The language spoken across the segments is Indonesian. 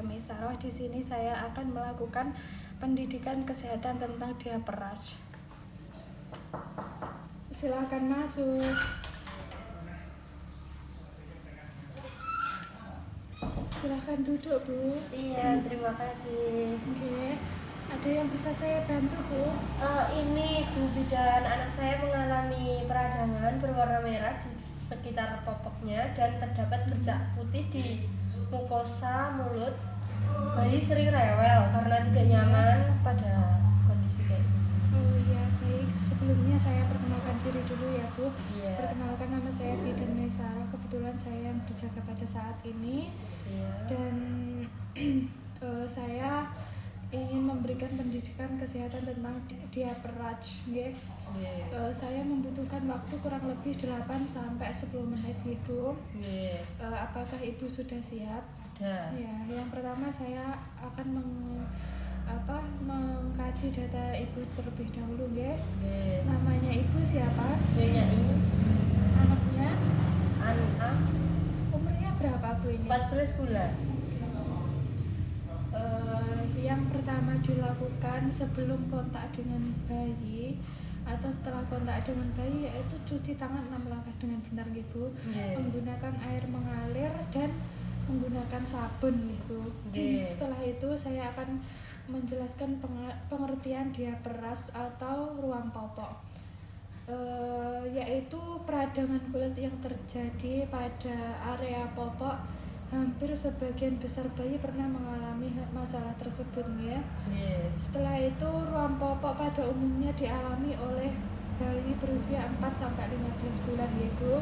Mesaroh. Di sini saya akan melakukan pendidikan kesehatan tentang diaperage. Silakan masuk. Silakan duduk, Bu. Iya, terima kasih. Oke. Ada yang bisa saya bantu, Bu? Ini Bu bidan anak saya mengalami peradangan berwarna merah di sekitar popoknya dan terdapat bercak putih di mukosa mulut. Bayi sering rewel karena tidak nyaman pada kondisi kayak ini. Oh iya, baik. Sebelumnya saya perkenalkan diri dulu ya, Bu. Iya. Perkenalkan, nama saya Bidan Mesaroh. Kebetulan saya yang berjaga pada saat ini. Iya. Dan saya ingin memberikan pendidikan kesehatan tentang diaperage. Saya membutuhkan waktu kurang lebih 8 sampai 10 menit, Ibu. Apakah Ibu sudah siap? Sudah. Ya, yang pertama saya akan mengkaji data Ibu terlebih dahulu, nggih. Namanya Ibu siapa? Ini Anaknya? Ana, Umurnya berapa, Bu, ini? 14 bulan. Yang pertama dilakukan sebelum kontak dengan bayi atau setelah kontak dengan bayi yaitu cuci tangan 6 langkah dengan benar, Ibu. Menggunakan air mengalir dan menggunakan sabun, Ibu. Setelah itu saya akan menjelaskan pengertian diaperage atau ruang popok, yaitu peradangan kulit yang terjadi pada area popok. Hampir sebagian besar bayi pernah mengalami masalah tersebut, ya. Setelah itu ruang popok pada umumnya dialami oleh bayi berusia 4-15 bulan, ya, Bu.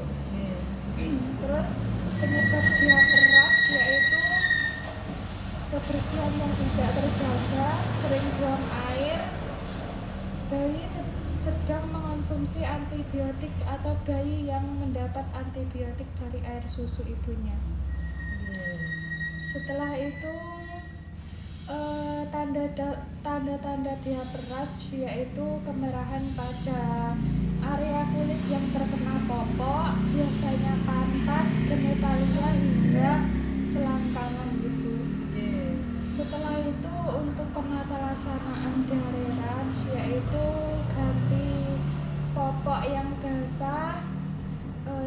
Terus penyebab diaperage yaitu kebersihan yang tidak terjaga, sering buang air, bayi sedang mengonsumsi antibiotik atau bayi yang mendapat antibiotik dari air susu ibunya. Setelah itu tanda-tanda diaperage yaitu kemerahan pada area kulit yang terkena popok, biasanya pantat, genitalia hingga selangkangan, gitu. Setelah itu untuk penata laksanaan diaperage yaitu ganti popok yang basah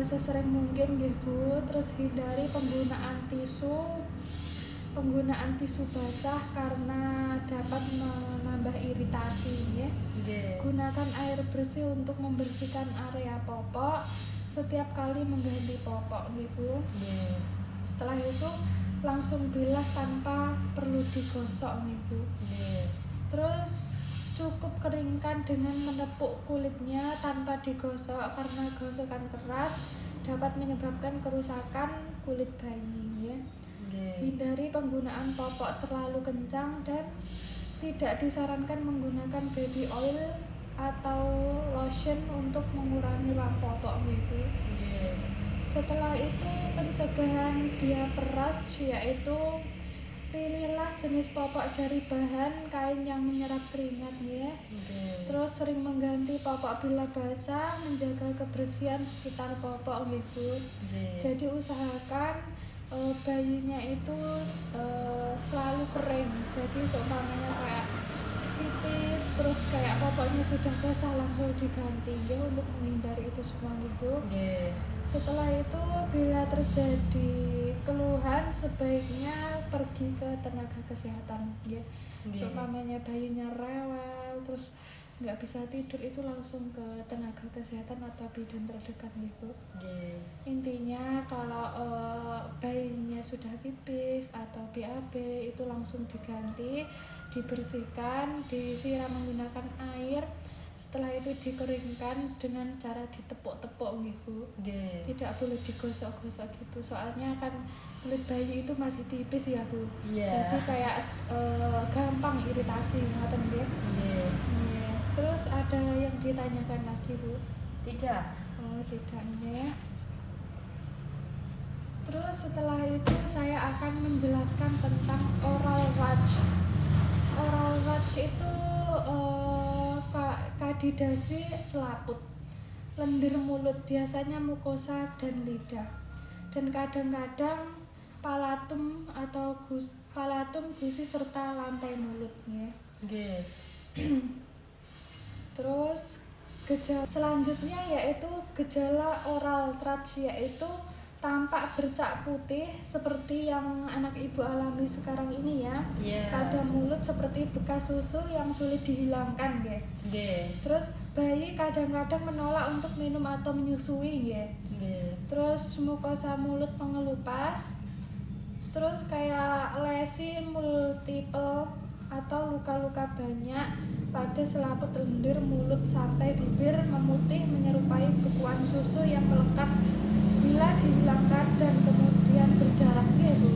sesering mungkin, Bu. Terus hindari penggunaan tisu basah karena dapat menambah iritasi, ya. Gunakan air bersih untuk membersihkan area popok setiap kali mengganti popok, Bu. Setelah itu langsung bilas tanpa perlu digosok, Bu. Terus cukup keringkan dengan menepuk kulitnya tanpa digosok karena gosokan keras dapat menyebabkan kerusakan kulit bayi, ya. Hindari penggunaan popok terlalu kencang dan tidak disarankan menggunakan baby oil atau lotion untuk mengurangi ruang popok, Bu. Setelah itu pencegahan diaperage yaitu pilihlah jenis popok dari bahan kain yang menyerap keringat, ya. Terus sering mengganti popok bila basah, menjaga kebersihan sekitar popok, Bu. Jadi usahakan bayinya itu selalu kering. Jadi seumpamanya kayak pipis terus kayak popoknya sudah basah langsung diganti, ya, untuk menghindari itu semua, Bu. Setelah itu bila terjadi keluhan sebaiknya pergi ke tenaga kesehatan, ya. Seumpamanya bayinya rewel terus nggak bisa tidur, itu langsung ke tenaga kesehatan atau bidan terdekat, Bu. Intinya kalau bayinya sudah pipis atau BAB itu langsung diganti, dibersihkan, disiram menggunakan air. Setelah itu dikeringkan dengan cara ditepuk-tepuk, Bu. Tidak boleh digosok-gosok gitu, soalnya kan kulit bayi itu masih tipis, ya, Bu. Jadi kayak gampang iritasi, ngoten, nggih. Terus ada yang ditanyakan lagi, Bu? Tidak. Oh, tidak, ya. Terus setelah itu saya akan menjelaskan tentang oral rouge. Oral rouge itu kandidasi selaput, lendir mulut, biasanya mukosa dan lidah. Dan kadang-kadang palatum atau palatum, gusi serta lantai mulut nggih. Nggih. Terus gejala selanjutnya yaitu gejala oral thrush, yaitu tampak bercak putih seperti yang anak ibu alami sekarang ini ya. Pada mulut seperti bekas susu yang sulit dihilangkan nggih. Terus bayi kadang-kadang menolak untuk minum atau menyusui nggih. Terus mukosa mulut mengelupas. Terus kayak lesi multiple atau luka-luka banyak pada selaput lendir mulut sampai bibir memutih menyerupai bekuan susu yang melekat bila dihilangkan dan kemudian berdarah gitu.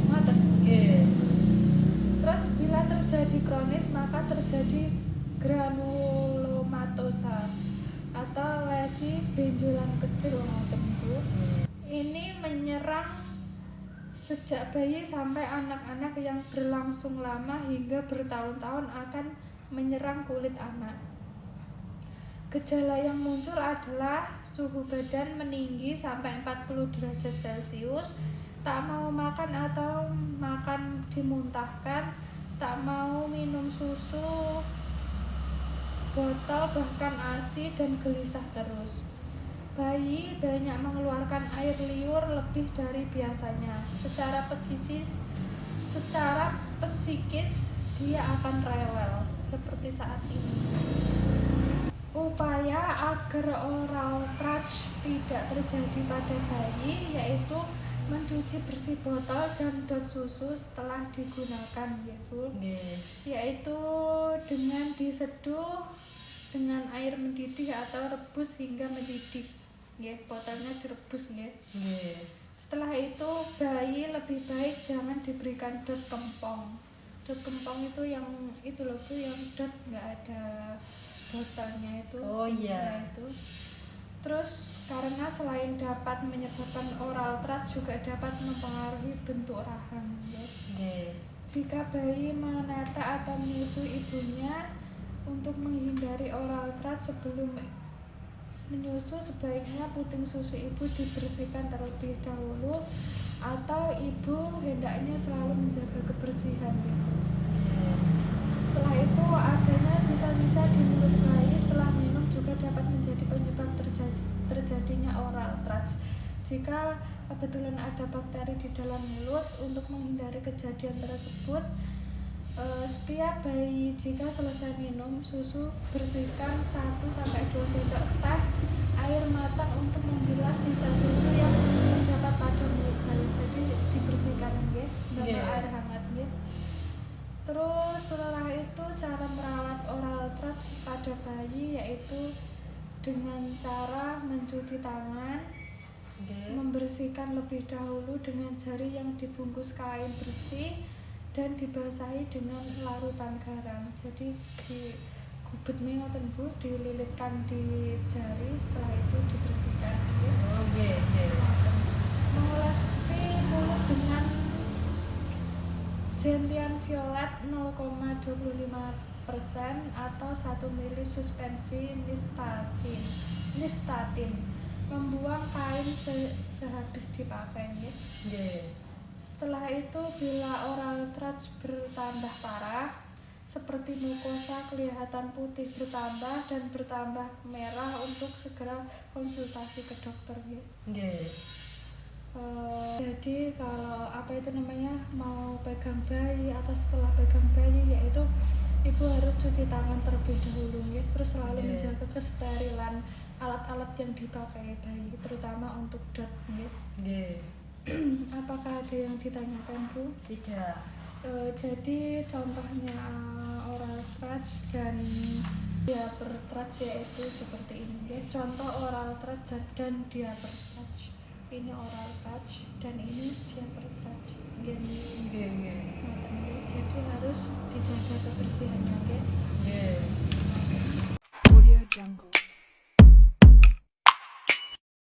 Terus bila terjadi kronis maka terjadi granulomatosa atau lesi benjolan kecil ngoten Bu. Ini menyerang sejak bayi sampai anak-anak yang berlangsung lama hingga bertahun-tahun akan menyerang kulit anak. Gejala yang muncul adalah suhu badan meninggi sampai 40 derajat Celcius, tak mau makan atau makan dimuntahkan, tak mau minum susu botol bahkan ASI, dan gelisah terus. Bayi banyak mengeluarkan air liur lebih dari biasanya. Secara psikis dia akan rewel seperti saat ini. Upaya agar oral thrush tidak terjadi pada bayi yaitu mencuci bersih botol dan dot susu setelah digunakan ya Bu. Yaitu dengan diseduh dengan air mendidih atau rebus hingga mendidih. Nggih, botolnya direbus nggih. Setelah itu bayi lebih baik jangan diberikan dot kempong. Dot kempong itu yang itu loh Bu, yang dot nggak ada botolnya itu. Ya, itu. Terus karena selain dapat menyebabkan oral thrush juga dapat mempengaruhi bentuk rahang ya. Jika bayi menata atau menyusui ibunya, untuk menghindari oral thrush sebelum menyusu sebaiknya puting susu ibu dibersihkan terlebih dahulu atau ibu hendaknya selalu menjaga kebersihan ya. Setelah itu adanya sisa-sisa di mulut bayi setelah minum juga dapat menjadi penyebab terjadinya oral thrush. Jika kebetulan ada bakteri di dalam mulut, untuk menghindari kejadian tersebut, setiap bayi jika selesai minum susu bersihkan 1-2 sendok teh air matang untuk membilas sisa susu yang terdapat pada mulut bayi. Jadi dibersihkan nggih, dengan air hangat nggih. Terus setelah itu cara merawat oral thrush pada bayi yaitu dengan cara mencuci tangan, membersihkan lebih dahulu dengan jari yang dibungkus kain bersih dan dibasahi dengan larutan garam. Jadi digubetnya ngoten Bu, dililitkan di jari, setelah itu dibersihkan. Mengolesi mulut dengan gentian violet 0,25% atau 1 ml suspensi nistatin. Membuang kain sehabis dipakai ya. Setelah itu bila oral thrush bertambah parah seperti mukosa kelihatan putih bertambah dan bertambah merah, untuk segera konsultasi ke dokter ya. Jadi kalau mau pegang bayi atau setelah pegang bayi yaitu ibu harus cuci tangan terlebih dahulu ya. Terus selalu menjaga kesterilan alat-alat yang dipakai bayi, terutama untuk dot ya. Apakah ada yang ditanyakan Bu? Tidak. Jadi contohnya oral thrush dan diaper thrush yaitu seperti ini ya. Contoh oral thrush dan diaper thrush. Ini oral thrush dan ini diaper thrush. Jadi harus dijaga kebersihannya ya. Audio Jungle.